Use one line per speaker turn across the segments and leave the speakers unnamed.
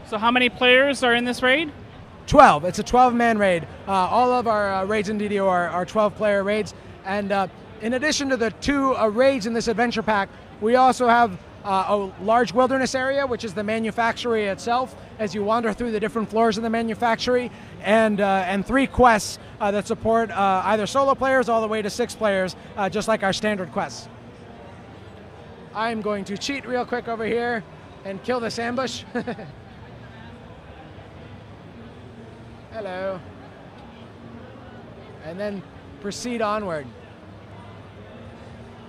So how many players are in this raid?
12. It's a 12-man raid. All of our raids in DDO are 12-player raids. And in addition to the 2 raids in this adventure pack, we also have a large wilderness area, which is the manufactory itself, as you wander through the different floors of the manufactory, and 3 quests that support either solo players all the way to 6 players, just like our standard quests. I'm going to cheat real quick over here and kill this ambush. Hello. And then proceed onward.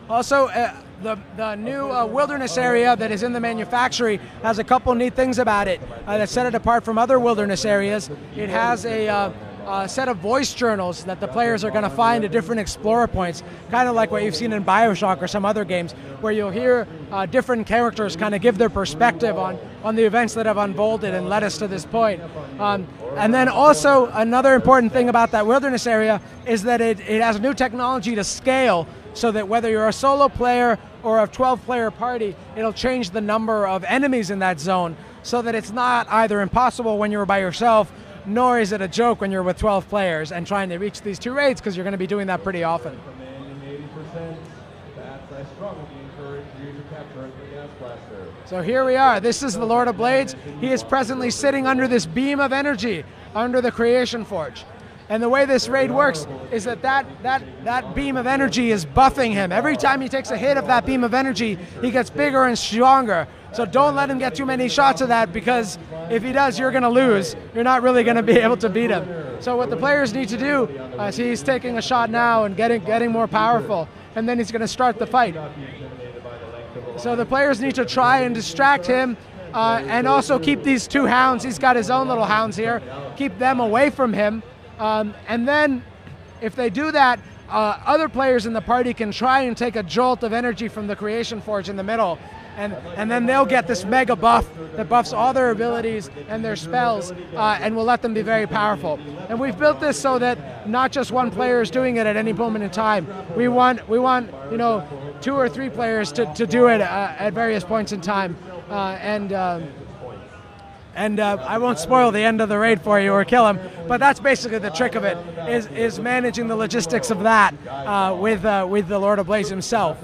Also, the new wilderness area that is in the manufactory has a couple neat things about it that set it apart from other wilderness areas. It has a set of voice journals that the players are going to find at different explorer points, kind of like what you've seen in BioShock or some other games, where you'll hear different characters kind of give their perspective on the events that have unfolded and led us to this point. And then also another important thing about that wilderness area is that it has new technology to scale, so that whether you're a solo player or a 12-player party, it'll change the number of enemies in that zone, so that it's not either impossible when you're by yourself, nor is it a joke when you're with 12 players and trying to reach these 2 raids, because you're going to be doing that pretty often. So here we are. This is the Lord of Blades. He is presently sitting under this beam of energy, under the Creation Forge. And the way this raid works is that beam of energy is buffing him. Every time he takes a hit of that beam of energy, he gets bigger and stronger. So don't let him get too many shots of that, because if he does, you're going to lose. You're not really going to be able to beat him. So what the players need to do is he's taking a shot now and getting more powerful, and then he's going to start the fight. So the players need to try and distract him, and also keep these 2 hounds. He's got his own little hounds here. Keep them away from him. And then, if they do that, other players in the party can try and take a jolt of energy from the Creation Forge in the middle, and then they'll get this mega buff that buffs all their abilities and their spells, and will let them be very powerful. And we've built this so that not just one player is doing it at any moment in time. We want 2 or 3 players to do it at various points in time, and I won't spoil the end of the raid for you or kill him, but that's basically the trick of it, is managing the logistics of that with the Lord of Blades himself.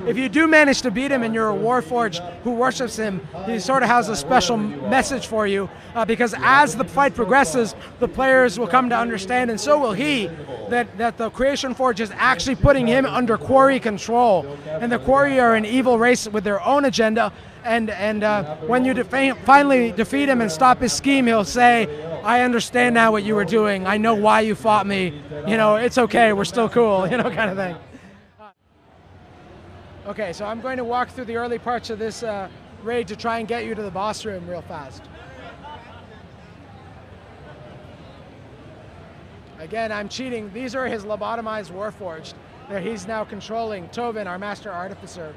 If you do manage to beat him and you're a Warforged who worships him, he sort of has a special message for you, because as the fight progresses, the players will come to understand, and so will he, that the Creation Forge is actually putting him under Quarry control. And the Quarry are an evil race with their own agenda, and when you finally defeat him and stop his scheme, he'll say, I understand now what you were doing. I know why you fought me. It's okay. We're still cool, kind of thing. Okay, so I'm going to walk through the early parts of this raid to try and get you to the boss room real fast. Again, I'm cheating. These are his lobotomized Warforged that he's now controlling. Tovin, our Master Artificer.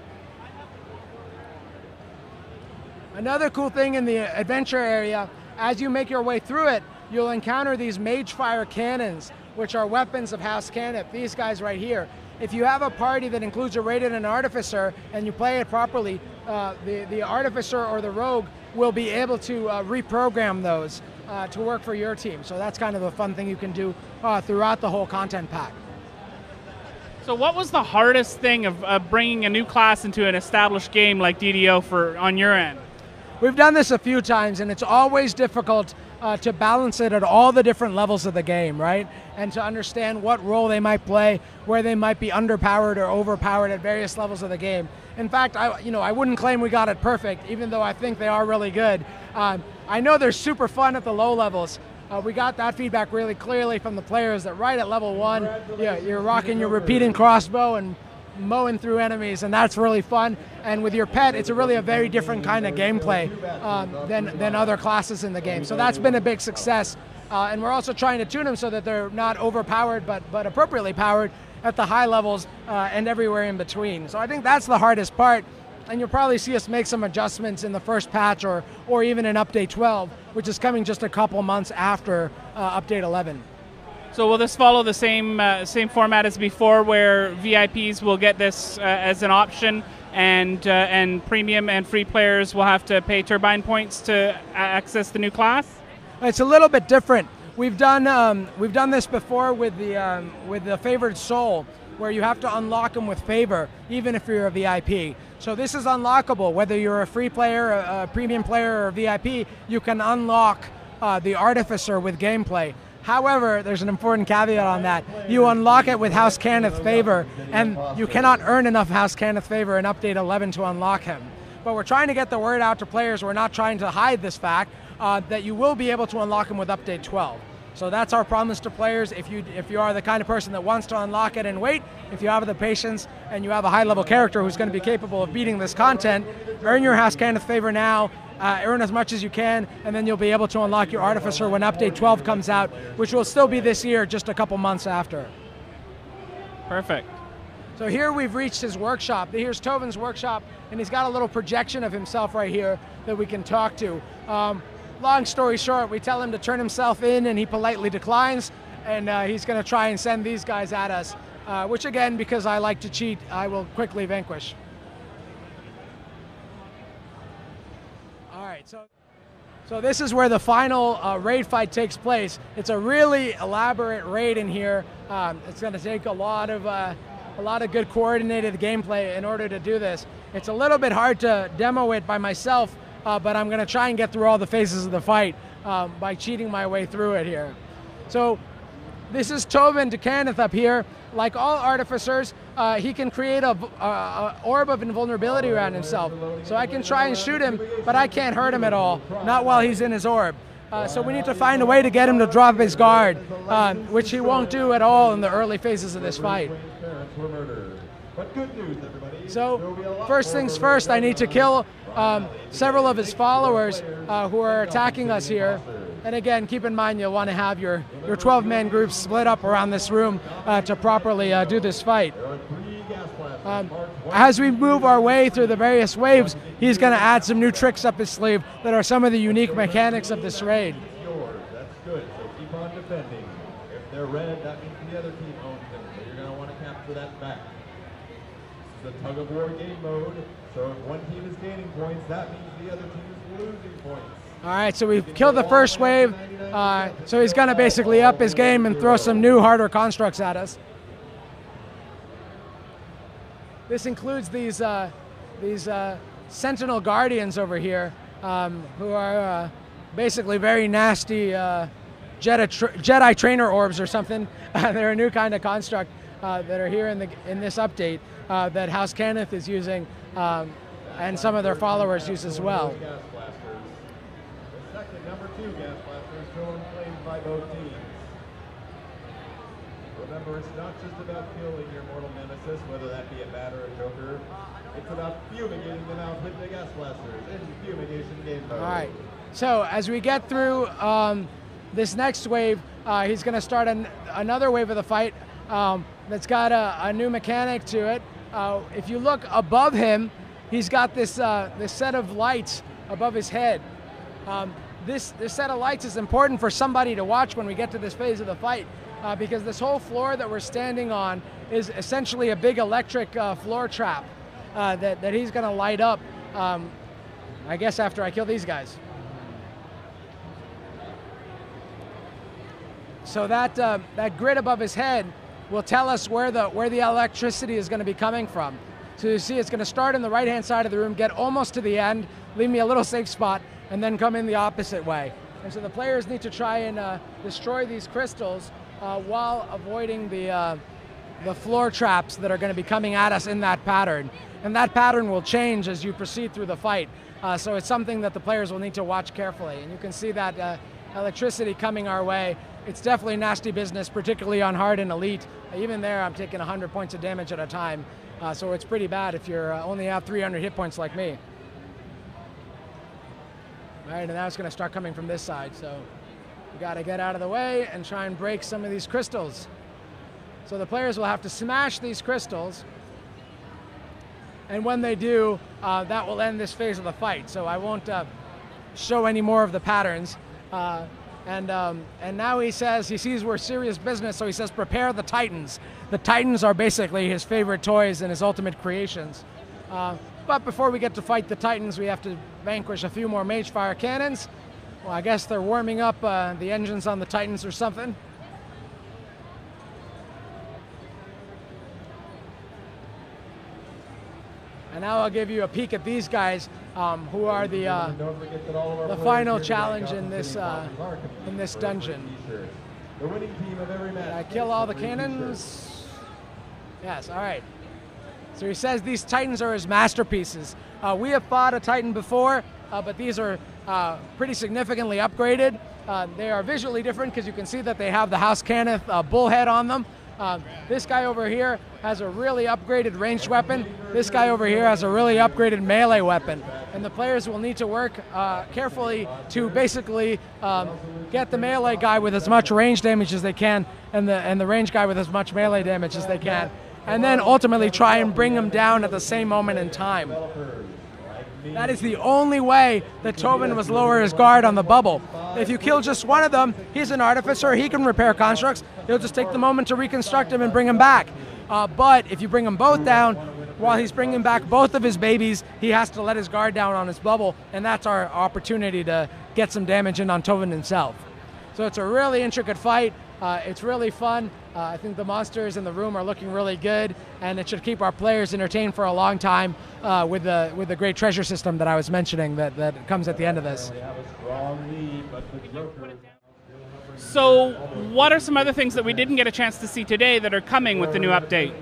Another cool thing in the adventure area, as you make your way through it, you'll encounter these mage fire cannons, which are weapons of House Canop, these guys right here. If you have a party that includes a raid and an artificer, and you play it properly, the artificer or the rogue will be able to reprogram those to work for your team. So that's kind of a fun thing you can do throughout the whole content pack.
So what was the hardest thing of bringing a new class into an established game like DDO on your end?
We've done this a few times, and it's always difficult to balance it at all the different levels of the game, right? And to understand what role they might play, where they might be underpowered or overpowered at various levels of the game. In fact, I wouldn't claim we got it perfect, even though I think they are really good. I know they're super fun at the low levels. We got that feedback really clearly from the players that right at level 1, you're rocking your repeating crossbow and mowing through enemies, and that's really fun. And with your pet, it's really a very different kind of gameplay than other classes in the game. So that's been a big success. And we're also trying to tune them so that they're not overpowered, but appropriately powered at the high levels and everywhere in between. So I think that's the hardest part. And you'll probably see us make some adjustments in the first patch or even in Update 12, which is coming just a couple months after Update 11.
So will this follow the same format as before, where VIPs will get this as an option, and premium and free players will have to pay turbine points to access the new class?
It's a little bit different. We've done this before with the favored soul, where you have to unlock them with favor, even if you're a VIP. So this is unlockable, whether you're a free player, a premium player, or a VIP, you can unlock the Artificer with gameplay. However, there's an important caveat on that. You unlock it with House Cannith favor, and you cannot earn enough House Cannith favor in Update 11 to unlock him. But we're trying to get the word out to players. We're not trying to hide this fact that you will be able to unlock him with Update 12. So that's our promise to players. If you are the kind of person that wants to unlock it and wait, if you have the patience and you have a high-level character who's going to be capable of beating this content, earn your House Cannith favor now, earn as much as you can, and then you'll be able to unlock your Artificer when Update 12 comes out, which will still be this year, just a couple months after.
Perfect.
So here we've reached his workshop. Here's Tovin's workshop, and he's got a little projection of himself right here that we can talk to. Long story short, we tell him to turn himself in, and he politely declines, and he's going to try and send these guys at us, which again, because I like to cheat, I will quickly vanquish. All right, so this is where the final raid fight takes place. It's a really elaborate raid in here. It's going to take a lot of good coordinated gameplay in order to do this. It's a little bit hard to demo it by myself, but I'm going to try and get through all the phases of the fight by cheating my way through it here. So this is Tovin de Cannith up here. Like all Artificers, he can create a orb of invulnerability around himself. So I can try and shoot him, but I can't hurt him at all, not while he's in his orb. So we need to find a way to get him to drop his guard, which he won't do at all in the early phases of this fight. So first things first, I need to kill several of his followers who are attacking us here. And again, keep in mind you'll want to have your 12-man group split up around this room to properly do this fight. As we move our way through the various waves, he's going to add some new tricks up his sleeve that are some of the unique mechanics of this raid.
That's good, so keep on defending. If they're red, that means the other team owns them, so you're going to want to capture that back. This is a tug-of-war game mode, so if one team is gaining points, that means the other team is losing points.
All right, so we've killed the first wave, so he's going to basically up his game and throw some new, harder constructs at us. This includes these Sentinel Guardians over here, who are basically very nasty Jedi trainer orbs or something. They're a new kind of construct that are here in this update that House Cannith is using, and some of their followers use as well.
Number 2 gas blasters still in flames by both teams. Remember, it's not just about killing your mortal nemesis, whether that be a bat or a joker. It's about fumigating them out with the gas blasters in fumigation game mode.
All right. So as we get through this next wave, he's going to start another wave of the fight that's got a new mechanic to it. If you look above him, he's got this set of lights above his head. This set of lights is important for somebody to watch when we get to this phase of the fight, because this whole floor that we're standing on is essentially a big electric floor trap that he's going to light up, I guess, after I kill these guys. So that grid above his head will tell us where the electricity is going to be coming from. So you see it's going to start in the right-hand side of the room, get almost to the end, leave me a little safe spot, and then come in the opposite way. And so the players need to try and destroy these crystals while avoiding the floor traps that are going to be coming at us in that pattern. And that pattern will change as you proceed through the fight. So it's something that the players will need to watch carefully. And you can see that electricity coming our way. It's definitely nasty business, particularly on hard and elite. Even there, I'm taking 100 points of damage at a time. So it's pretty bad if you're only have 300 hit points like me. All right, and now it's going to start coming from this side. So we got to get out of the way and try and break some of these crystals. So the players will have to smash these crystals. And when they do, that will end this phase of the fight. So I won't show any more of the patterns. And now he says, he sees we're serious business, so he says, prepare the Titans. The Titans are basically his favorite toys and his ultimate creations. But before we get to fight the Titans, we have to vanquish a few more Magefire cannons. Well, I guess they're warming up the engines on the Titans or something. And now I'll give you a peek at these guys, who are the final challenge in this dungeon.
The winning team of every match.
Did I kill all the cannons? Yes, all right. So he says these Titans are his masterpieces. We have fought a Titan before, but these are pretty significantly upgraded. They are visually different because you can see that they have the House Cannith bullhead on them. This guy over here has a really upgraded ranged weapon. This guy over here has a really upgraded melee weapon. And the players will need to work carefully to basically get the melee guy with as much range damage as they can and the range guy with as much melee damage as they can. And then ultimately try and bring them down at the same moment in time. That is the only way that Tobin was lower his guard on the bubble. If you kill just one of them, he's an artificer, he can repair constructs. He'll just take the moment to reconstruct him and bring him back. But if you bring them both down, while he's bringing back both of his babies, he has to let his guard down on his bubble, and that's our opportunity to get some damage in on Tobin himself. So it's a really intricate fight. It's really fun. I think the monsters in the room are looking really good, and it should keep our players entertained for a long time with the great treasure system that I was mentioning that comes at the end of this.
So what are some other things that we didn't get a chance to see today that are coming with the new update?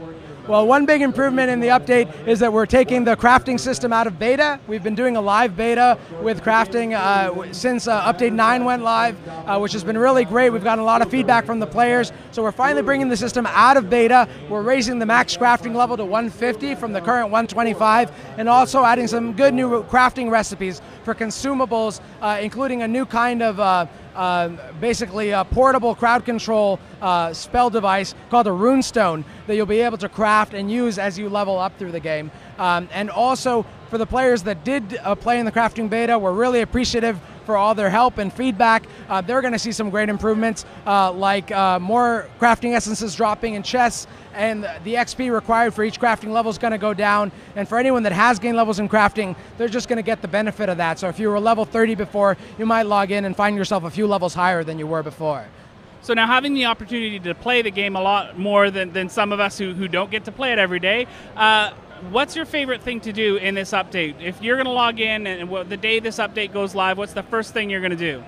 Well, one big improvement in the update is that we're taking the crafting system out of beta. We've been doing a live beta with crafting since update 9 went live, which has been really great. We've gotten a lot of feedback from the players. So we're finally bringing the system out of beta. We're raising the max crafting level to 150 from the current 125, and also adding some good new crafting recipes for consumables, including a new kind of basically a portable crowd control spell device called a runestone that you'll be able to craft and use as you level up through the game. And also for the players that did play in the crafting beta, we're really appreciative for all their help and feedback. They're going to see some great improvements like more crafting essences dropping in chests, and the XP required for each crafting level is going to go down. And for anyone that has gained levels in crafting, they're just going to get the benefit of that. So if you were level 30 before, you might log in and find yourself a few levels higher than you were before.
So now having the opportunity to play the game a lot more than some of us who don't get to play it every day, what's your favorite thing to do in this update? If you're going to log in and the day this update goes live, what's the first thing you're going to do?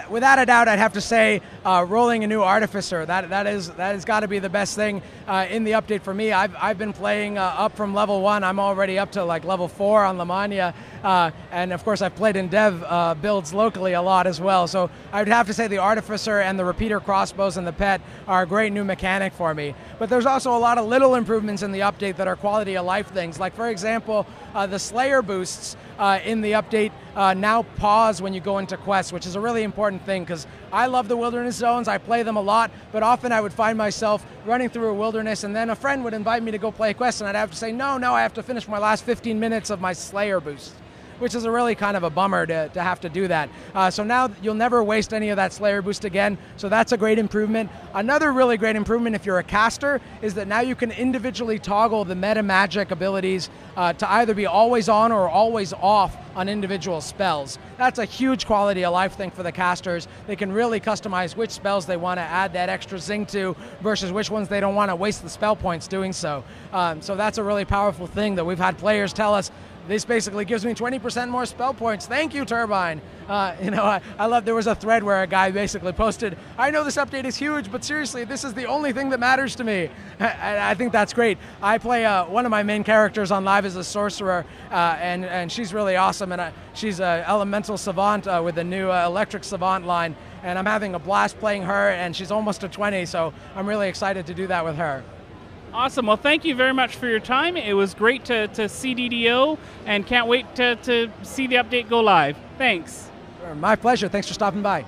Without a doubt, I'd have to say rolling a new Artificer. That has got to be the best thing in the update for me. I've been playing up from level 1. I'm already up to like level 4 on Lamania, and of course I've played in dev builds locally a lot as well. So I would have to say the Artificer and the repeater crossbows and the pet are a great new mechanic for me. But there's also a lot of little improvements in the update that are quality of life things. Like for example, the Slayer boosts in the update now pause when you go into quests, which is a really important thing because I love the wilderness zones. I play them a lot, but often I would find myself running through a wilderness and then a friend would invite me to go play a quest and I'd have to say, no, I have to finish my last 15 minutes of my Slayer boost, which is a really kind of a bummer to have to do that. So now you'll never waste any of that Slayer boost again, so that's a great improvement. Another really great improvement if you're a caster is that now you can individually toggle the meta magic abilities to either be always on or always off on individual spells. That's a huge quality of life thing for the casters. They can really customize which spells they want to add that extra zing to versus which ones they don't want to waste the spell points doing so. So that's a really powerful thing that we've had players tell us, this basically gives me 20% more spell points. Thank you, Turbine. I love, there was a thread where a guy basically posted, I know this update is huge, but seriously, this is the only thing that matters to me. I think that's great. I play one of my main characters on live as a sorcerer, and she's really awesome, and she's an elemental savant with the new electric savant line, and I'm having a blast playing her, and she's almost a 20, so I'm really excited to do that with her.
Awesome. Well, thank you very much for your time. It was great to see DDO, and can't wait to see the update go live. Thanks.
My pleasure. Thanks for stopping by.